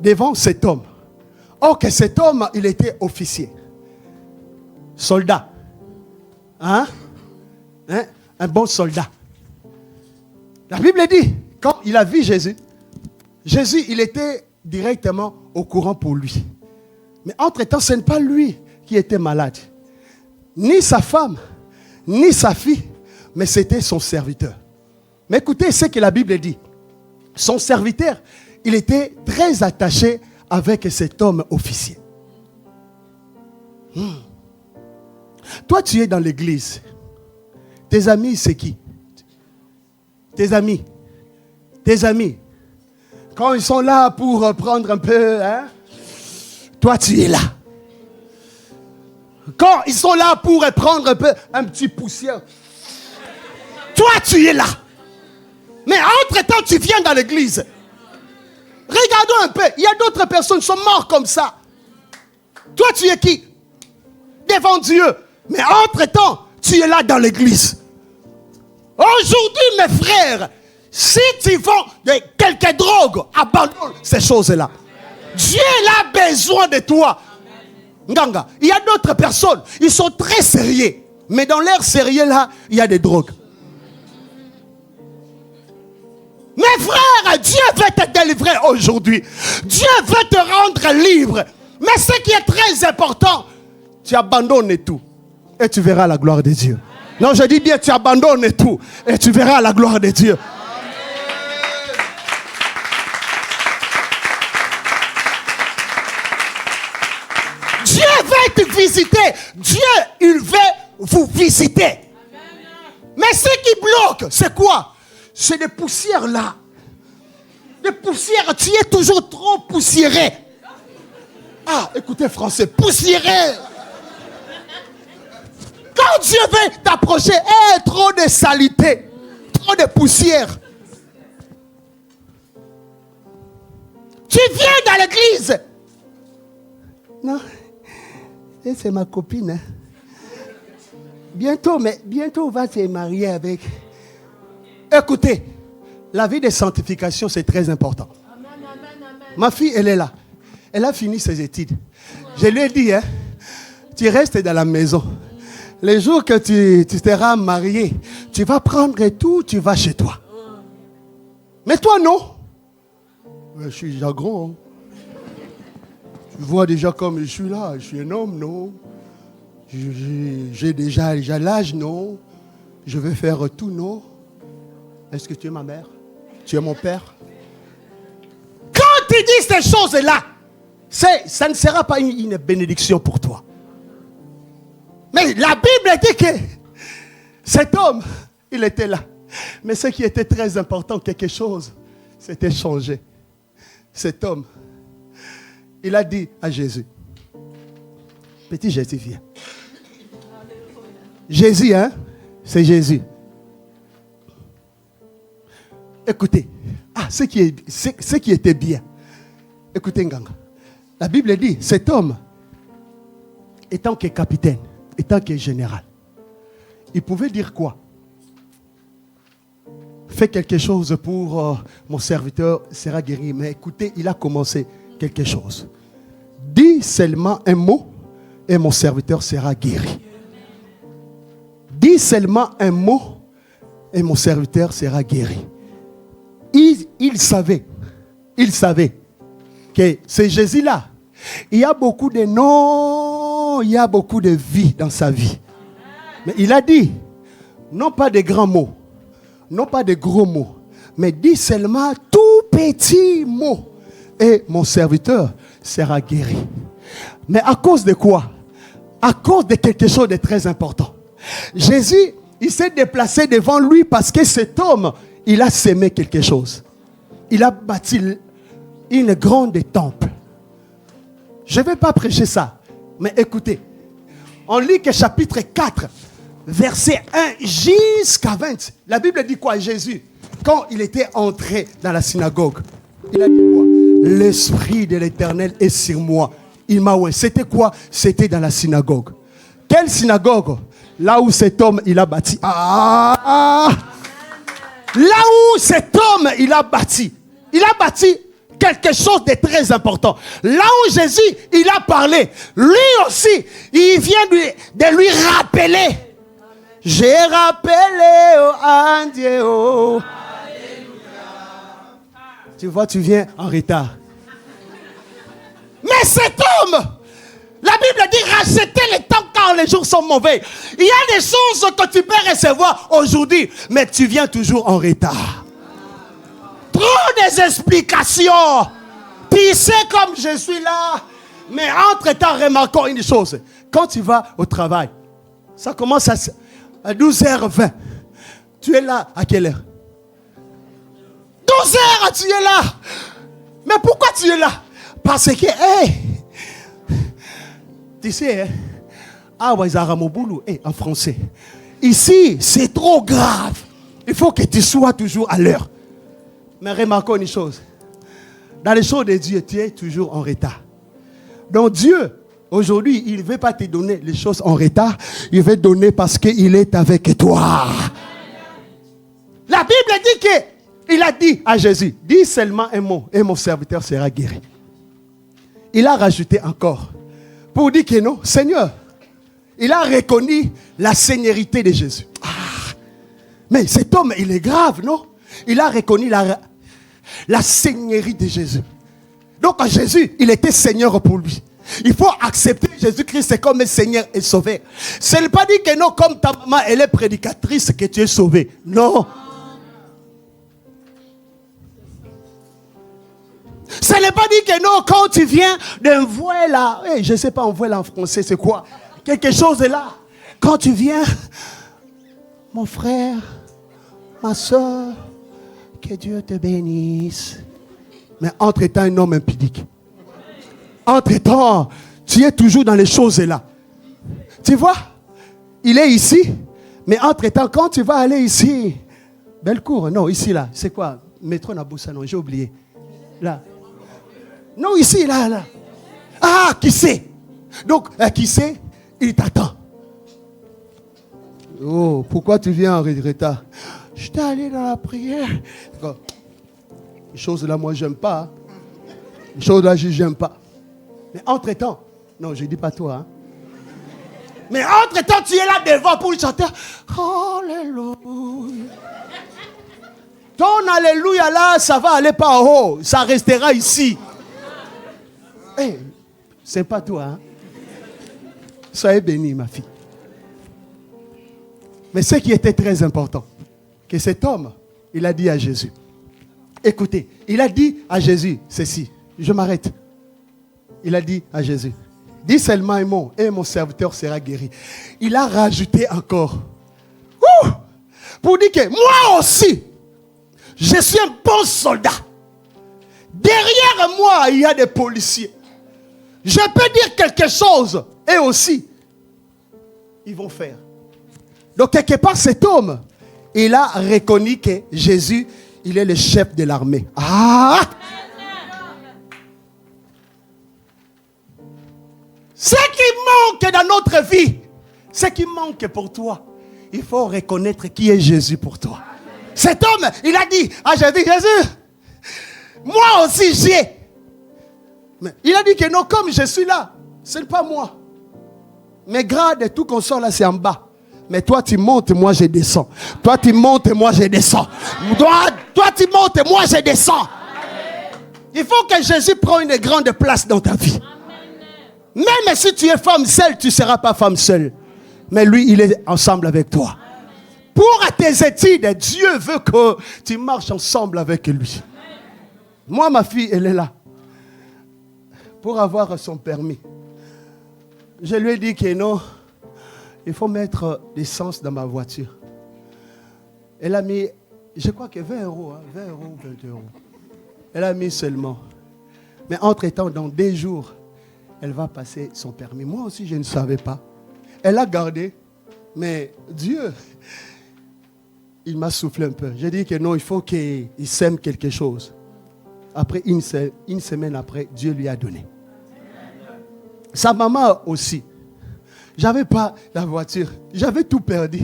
devant cet homme. Or que cet homme, il était officier. Soldat. Hein? Un bon soldat. La Bible dit, quand il a vu Jésus, Jésus, il était directement au courant pour lui. Mais entre-temps, ce n'est pas lui qui était malade. Ni sa femme, ni sa fille, mais c'était son serviteur. Mais écoutez ce que la Bible dit. Son serviteur, il était très attaché avec cet homme officier. Toi, tu es dans l'église. Tes amis, c'est qui? Tes amis. Tes amis. Quand ils sont là pour prendre un peu, hein, toi, tu es là. Quand ils sont là pour prendre un peu, un petit poussière, toi, tu es là. Mais entre-temps, tu viens dans l'église. Regardons un peu. Il y a d'autres personnes qui sont mortes comme ça. Toi, tu es qui? Devant Dieu. Mais entre-temps, tu es là dans l'église. Aujourd'hui, mes frères, si tu vends quelques drogues, abandonne ces choses-là. Dieu a besoin de toi. Nganga, il y a d'autres personnes, ils sont très sérieux. Mais dans leur sérieux là, il y a des drogues. Mes frères, Dieu veut te délivrer aujourd'hui. Dieu veut te rendre libre. Mais ce qui est très important, tu abandonnes tout. Et tu verras la gloire de Dieu. Non, je dis bien, tu abandonnes tout. Et tu verras la gloire de Dieu. Dieu veut te visiter. Dieu, il veut vous visiter. Mais ce qui bloque, c'est quoi? C'est des poussières là. Des poussières, tu es toujours trop poussiéré. Ah, écoutez français, poussiéré. Quand Dieu veut t'approcher, trop de saleté, trop de poussière. Tu viens dans l'église. Non, c'est ma copine. Hein. Bientôt on va se marier avec. Écoutez, la vie de sanctification, c'est très important. Ma fille, elle est là. Elle a fini ses études. Je lui ai dit, hein, tu restes dans la maison. Les jours que tu seras marié, tu vas prendre tout, tu vas chez toi. Mais toi, non. Je suis déjà grand. Hein. Tu vois déjà comme je suis là. Je suis un homme, non. J'ai déjà l'âge, non. Je vais faire tout, non. Est-ce que tu es ma mère? Tu es mon père? Quand tu dis ces choses-là, ça ne sera pas une bénédiction pour toi. Mais la Bible dit que cet homme, il était là. Mais ce qui était très important, quelque chose, c'était changé. Cet homme, il a dit à Jésus, petit Jésus, viens. Jésus, hein, c'est Jésus. Écoutez, ce qui était bien. Écoutez, Nganga. La Bible dit, cet homme, étant que capitaine, étant que général, il pouvait dire quoi? Fais quelque chose pour mon serviteur, sera guéri. Mais écoutez, il a commencé quelque chose. Dis seulement un mot et mon serviteur sera guéri. Dis seulement un mot et mon serviteur sera guéri. Il savait que c'est Jésus-là. Il y a beaucoup de noms, il y a beaucoup de vie dans sa vie. Mais il a dit, non pas de grands mots, non pas de gros mots, mais dis seulement tout petit mot et mon serviteur sera guéri. Mais à cause de quoi? À cause de quelque chose de très important. Jésus, il s'est déplacé devant lui parce que cet homme, il a sémé quelque chose. Il a bâti une grande temple. Je ne vais pas prêcher ça, mais écoutez. On lit que chapitre 4, verset 1 jusqu'à 20. La Bible dit quoi? Jésus, quand il était entré dans la synagogue, il a dit quoi? L'Esprit de l'Éternel est sur moi. Il m'a oué. C'était quoi? C'était dans la synagogue. Quelle synagogue? Là où cet homme, il a bâti. Là où cet homme, il a bâti. Il a bâti quelque chose de très important. Là où Jésus, il a parlé. Lui aussi, il vient de lui rappeler. J'ai rappelé à Dieu. Tu vois, tu viens en retard. Mais cet homme, la Bible dit rachetez le temps car les jours sont mauvais. Il y a des choses que tu peux recevoir aujourd'hui, mais tu viens toujours en retard. Trop des explications. Tu sais comme je suis là. Mais entre-temps, remarquons une chose. Quand tu vas au travail, ça commence à 12h20. Tu es là à quelle heure? 12h, tu es là. Mais pourquoi tu es là? Parce que, tu sais, en français, ici, c'est trop grave. Il faut que tu sois toujours à l'heure. Mais remarquons une chose. Dans les choses de Dieu, tu es toujours en retard. Donc Dieu, aujourd'hui, il ne veut pas te donner les choses en retard. Il veut te donner parce qu'il est avec toi. qu'il a dit à Jésus, dis seulement un mot et mon serviteur sera guéri. Il a rajouté encore pour dire que non, Seigneur, il a reconnu la seigneurie de Jésus. Mais cet homme, il est grave, non? Il a reconnu la seigneurie de Jésus. Donc Jésus, il était Seigneur pour lui. Il faut accepter Jésus-Christ comme Seigneur et Sauveur. Ce n'est pas dit que non, comme ta maman, elle est prédicatrice, que tu es sauvé. Non. Ce n'est pas dit que non, quand tu viens d'un voile là, je ne sais pas, un voile en français, c'est quoi? Quelque chose est là. Quand tu viens, mon frère, ma soeur, que Dieu te bénisse. Mais entre-temps, un homme impudique. Entre-temps, tu es toujours dans les choses là. Tu vois, il est ici, mais entre-temps, quand tu vas aller ici, Bellecour, non, ici là, c'est quoi? Métro Naboussa, non, j'ai oublié. Là. Non, ici, là. Ah, qui sait? Donc, qui sait? Il t'attend. Oh, pourquoi tu viens en retard? Je t'ai allé dans la prière. Les choses là, moi, j'aime pas. Les choses là, j'aime pas. Mais entre-temps, non, je ne dis pas toi. Hein. Mais entre-temps, tu es là devant pour chanter. Alléluia. Ton alléluia là, ça va aller pas en haut. Ça restera ici. Hey, c'est pas toi. Hein. Soyez bénis, ma fille. Mais ce qui était très important, que cet homme, il a dit à Jésus. Écoutez, il a dit à Jésus ceci. Je m'arrête. Il a dit à Jésus, dis seulement un mot et mon serviteur sera guéri. Il a rajouté encore. Pour dire que moi aussi, je suis un bon soldat. Derrière moi, il y a des policiers. Je peux dire quelque chose et aussi, ils vont faire. Donc quelque part, cet homme, il a reconnu que Jésus, il est le chef de l'armée. Ah! Ce qui manque dans notre vie, ce qui manque pour toi, il faut reconnaître qui est Jésus pour toi. Cet homme, il a dit à Jésus, Jésus, moi aussi j'ai. Mais il a dit que non, comme je suis là, ce n'est pas moi. Mes grades et tout qu'on sort là, c'est en bas. Mais toi tu montes, moi je descends. Toi tu montes, moi je descends. Toi tu montes, moi je descends. Il faut que Jésus prenne une grande place dans ta vie. Même si tu es femme seule, tu ne seras pas femme seule. Mais lui, il est ensemble avec toi. Pour tes études, Dieu veut que tu marches ensemble avec lui. Moi, ma fille, elle est là. Pour avoir son permis. Je lui ai dit que non, il faut mettre l'essence dans ma voiture. Elle a mis, je crois que 20 euros, 20 euros, 20 euros. Elle a mis seulement. Mais entre-temps, dans 2 jours, elle va passer son permis. Moi aussi, je ne savais pas. Elle a gardé. Mais Dieu, il m'a soufflé un peu. J'ai dit que non, il faut qu'il sème quelque chose. Après, une semaine après, Dieu lui a donné. Sa maman aussi. J'avais pas la voiture. J'avais tout perdu.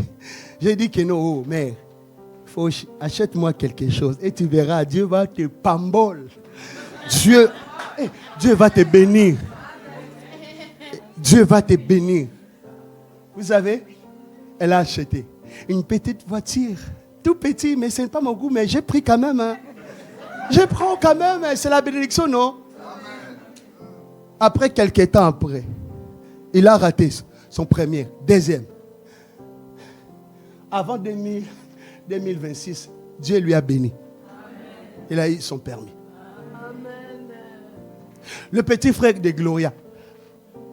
J'ai dit que non, mais achète-moi quelque chose. Et tu verras, Dieu va te pambole. Dieu va te bénir. Dieu va te bénir. Vous savez, elle a acheté une petite voiture. Tout petit, mais ce n'est pas mon goût, mais j'ai pris quand même. Hein. Je prends quand même, c'est la bénédiction, non? Après quelques temps après, il a raté son premier, deuxième. Avant 2026, Dieu lui a béni. Il a eu son permis. Le petit frère de Gloria,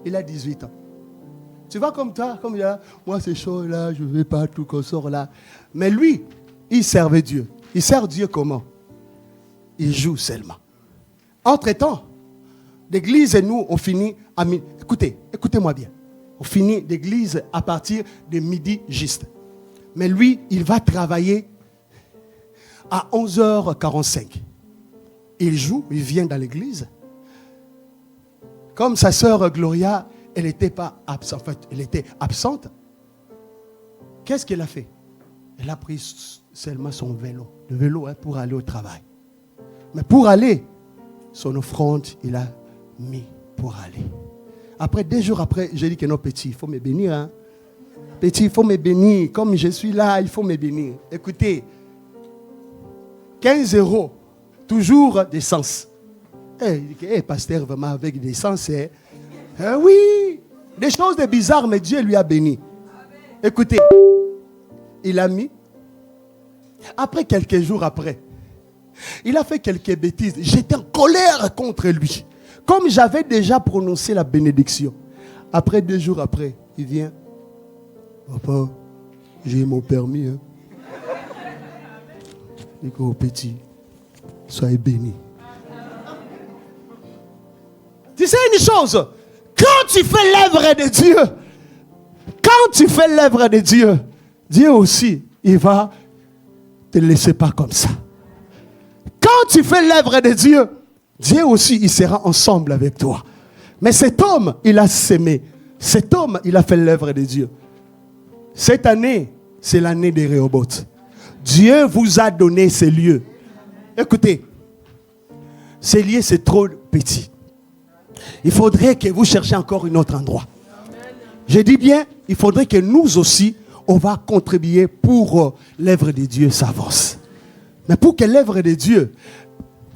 il a 18 ans. Tu vois comme toi, comme il a, moi c'est chaud là, je ne vais pas tout qu'on sort là. Mais lui, il servait Dieu. Il sert Dieu comment? Il joue seulement. Entre-temps, l'église et nous, on finit à midi. Écoutez-moi bien. On finit l'église à partir de midi juste. Mais lui, il va travailler à 11h45. Il joue, il vient dans l'église. Comme sa sœur Gloria, elle n'était pas absente. En fait, elle était absente. Qu'est-ce qu'elle a fait? Elle a pris seulement son vélo. Le vélo pour aller au travail. Mais pour aller, son offrande, il a mis pour aller. Après, 2 jours après, j'ai dit que non, petit, il faut me bénir. Hein? Petit, il faut me bénir. Comme je suis là, il faut me bénir. Écoutez, 15 €, toujours d'essence. Pasteur, vraiment avec d'essence, oui, des choses de bizarres, mais Dieu lui a béni. Écoutez, il a mis. Après, quelques jours après, il a fait quelques bêtises. J'étais en colère contre lui. Comme j'avais déjà prononcé la bénédiction. Après 2 jours après, il vient. Papa, j'ai mon permis. Hein. Il dit, oh petit, soyez béni. Tu sais une chose, quand tu fais l'œuvre de Dieu, Dieu aussi, il va te laisser pas comme ça. Quand tu fais l'œuvre de Dieu, Dieu aussi, il sera ensemble avec toi. Mais cet homme, il a sémé. Cet homme, il a fait l'œuvre de Dieu. Cette année, c'est l'année des Rehoboth. Dieu vous a donné ces lieux. Écoutez, ces lieux, c'est trop petit. Il faudrait que vous cherchiez encore un autre endroit. Je dis bien, il faudrait que nous aussi, on va contribuer pour l'œuvre de Dieu s'avance. Mais pour que l'œuvre de Dieu,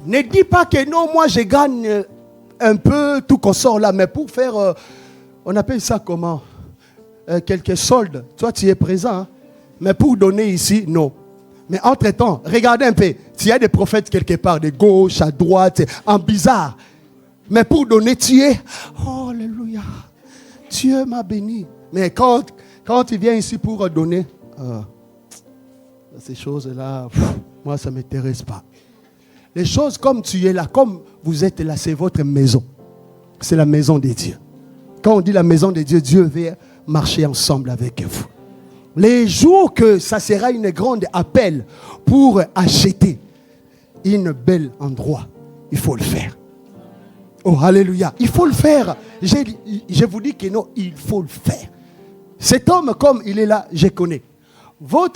ne dis pas que non, moi je gagne un peu tout qu'on sort là, mais pour faire, on appelle ça comment? Quelques soldes. Toi, tu es présent, hein? Mais pour donner ici, non. Mais entre-temps, regardez un peu. S'il y a des prophètes quelque part, de gauche, à droite, en bizarre. Mais pour donner, tu es, oh, alléluia, Dieu m'a béni. Mais quand tu viens ici pour donner, ces choses-là, moi, ça ne m'intéresse pas. Les choses comme tu es là, comme vous êtes là, c'est votre maison. C'est la maison de Dieu. Quand on dit la maison de Dieu, Dieu veut marcher ensemble avec vous. Les jours que ça sera une grande appel pour acheter un bel endroit, il faut le faire. Oh, alléluia. Il faut le faire. Je vous dis que non, il faut le faire. Cet homme, comme il est là, je connais. Bon,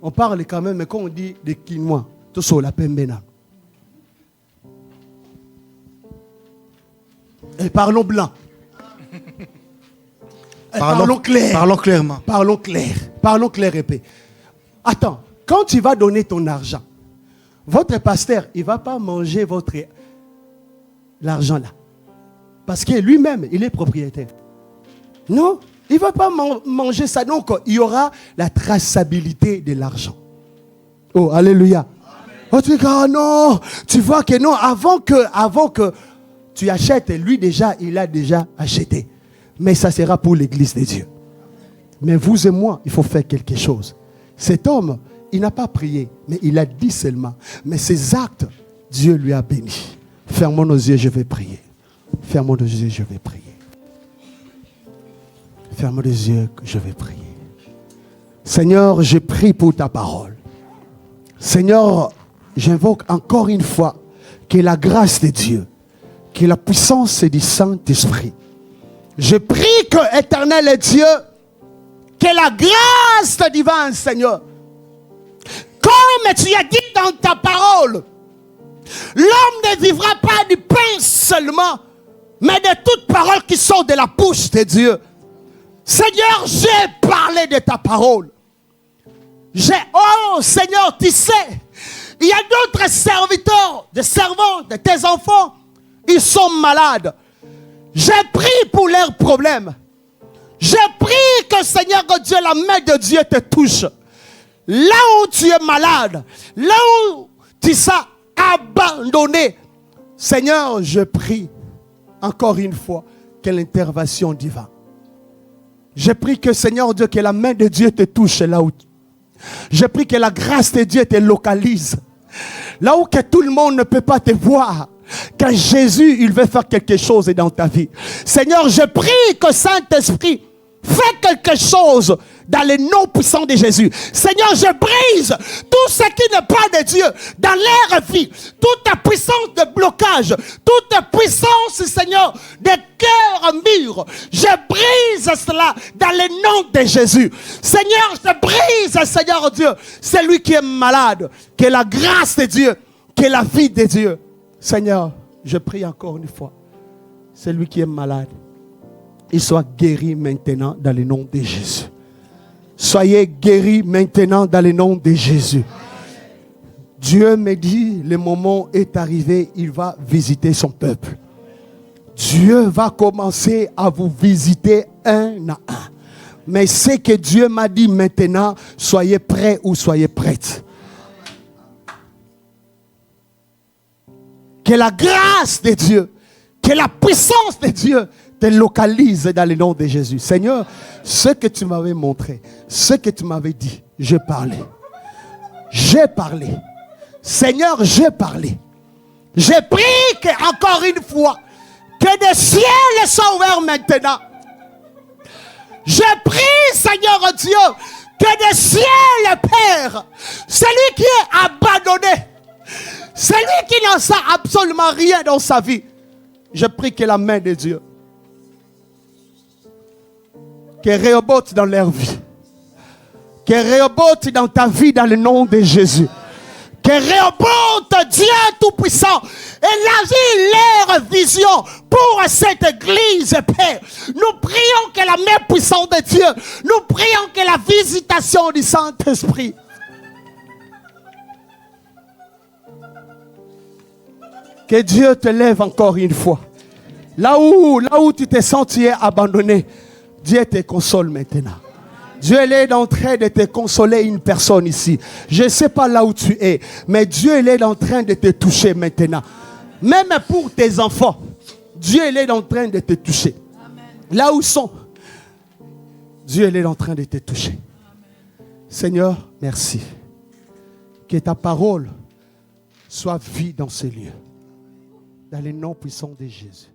on parle quand même, mais quand on dit des Quinois, tout ça, la pembena. Et parlons blanc. Parlons clair. Parlons clairement. Parlons clair. Parlons clair et paix. Attends, quand tu vas donner ton argent, votre pasteur, il ne va pas manger l'argent là. Parce que lui-même, il est propriétaire. Non, il ne va pas manger ça. Donc, il y aura la traçabilité de l'argent. Oh, alléluia. Oh, tu dis, ah non, tu vois que non, avant que tu achètes, lui déjà, il a déjà acheté. Mais ça sera pour l'église de Dieu. Mais vous et moi, il faut faire quelque chose. Cet homme, il n'a pas prié, mais il a dit seulement. Mais ses actes, Dieu lui a béni. Fermons nos yeux, je vais prier. Fermons nos yeux, je vais prier. Fermons les yeux, je vais prier. Seigneur, je prie pour ta parole. Seigneur, j'invoque encore une fois que la grâce de Dieu, que la puissance du Saint-Esprit. Je prie que éternel Dieu, que la grâce te divine, Seigneur, comme tu as dit dans ta parole, l'homme ne vivra pas du pain seulement, mais de toute parole qui sort de la bouche de Dieu. Seigneur, j'ai parlé de ta parole. Oh Seigneur, tu sais, il y a d'autres serviteurs, des servants, de tes enfants, ils sont malades. J'ai prié pour leurs problèmes. J'ai prié que Seigneur Dieu, la main de Dieu te touche. Là où tu es malade, là où tu es abandonné, Seigneur, je prie encore une fois que l'intervention divine. Je prie que Seigneur Dieu, que la main de Dieu te touche là où. Je prie que la grâce de Dieu te localise. Là où que tout le monde ne peut pas te voir. Quand Jésus, il veut faire quelque chose dans ta vie. Seigneur, je prie que Saint-Esprit Fais quelque chose dans le nom puissant de Jésus. Seigneur, je brise tout ce qui n'est pas de Dieu dans leur vie. Toute puissance de blocage, toute puissance, Seigneur, de cœur mûr. Je brise cela dans le nom de Jésus. Seigneur, je brise, Seigneur Dieu, celui qui est malade. Que la grâce de Dieu, que la vie de Dieu. Seigneur, je prie encore une fois. Celui qui est malade, il soit guéri maintenant dans le nom de Jésus. Soyez guéris maintenant dans le nom de Jésus. Dieu me dit, le moment est arrivé, il va visiter son peuple. Dieu va commencer à vous visiter un à un. Mais ce que Dieu m'a dit maintenant, soyez prêts ou soyez prêtes. Que la grâce de Dieu, que la puissance de Dieu te localise dans le nom de Jésus. Seigneur, ce que tu m'avais montré, ce que tu m'avais dit, j'ai parlé. J'ai parlé. Seigneur, j'ai parlé. J'ai pris que, encore une fois, que des ciels soient ouverts maintenant. J'ai pris, Seigneur Dieu, que des ciels, Père, celui qui est abandonné, celui qui n'en sait absolument rien dans sa vie, je prie que la main de Dieu, que Rehoboth dans leur vie, que Rehoboth dans ta vie dans le nom de Jésus, que Rehoboth, Dieu Tout-Puissant, élargit leur vision pour cette église, Père. Nous prions que la main puissante de Dieu, nous prions que la visitation du Saint-Esprit, que Dieu te lève encore une fois. Là où tu te sens, tu es abandonné, Dieu te console maintenant. Dieu est en train de te consoler une personne ici. Je ne sais pas là où tu es, mais Dieu est en train de te toucher maintenant. Même pour tes enfants, Dieu est en train de te toucher. Là où ils sont, Dieu est en train de te toucher. Seigneur, merci. Que ta parole soit vie dans ces lieux. Dans le nom puissant de Jésus.